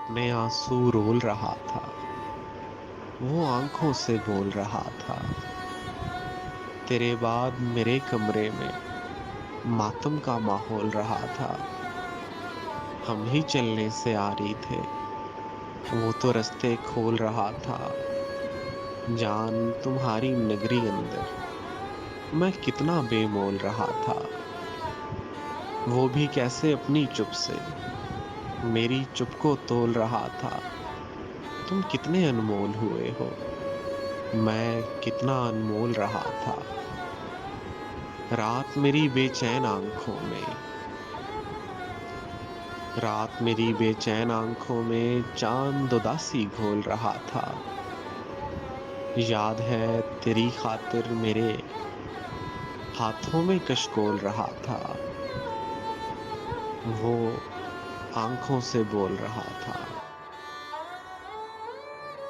اپنے آنسو رول رہا تھا، وہ آنکھوں سے بول رہا تھا۔ تیرے بعد میرے کمرے میں ماتم کا ماحول رہا تھا، ہم ہی چلنے سے آ رہی تھے، وہ تو رستے کھول رہا تھا۔ جان تمہاری نگری اندر میں کتنا بے مول رہا تھا، وہ بھی کیسے اپنی چپ سے میری چپ کو تول رہا تھا۔ تم کتنے انمول ہوئے ہو، میں کتنا انمول رہا تھا۔ رات میری بے چین آنکھوں میں رات میری بے چین آنکھوں میں چاند اداسی گھول رہا تھا۔ یاد ہے تیری خاطر میرے ہاتھوں میں کشکول رہا تھا، وہ آنکھوں سے بول رہا تھا۔